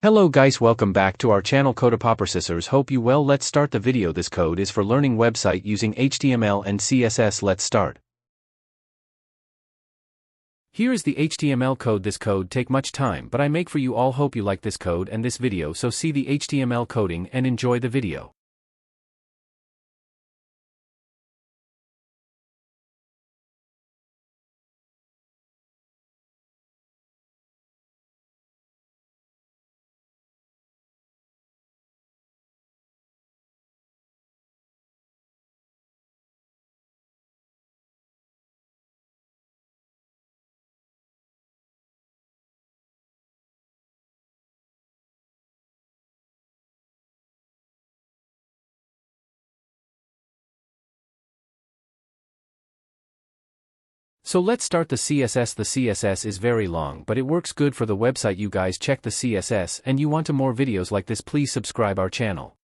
Hello guys, welcome back to our channel CodePoppersissers. Hope you well. Let's start the video. This code is for learning website using HTML and CSS. Let's start. Here is the HTML code. This code take much time, but I make for you all. Hope you like this code and this video, so see the HTML coding and enjoy the video. So let's start the CSS. The CSS is very long, but it works good for the website. You guys check the CSS, and you want to more videos like this, please subscribe our channel.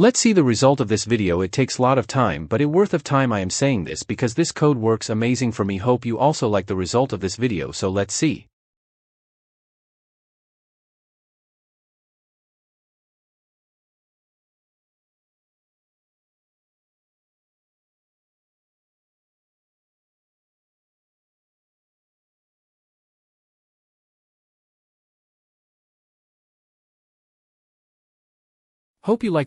Let's see the result of this video. It takes a lot of time, but it worth of time. I am saying this because this code works amazing for me. Hope you also like the result of this video, so let's see. Hope you liked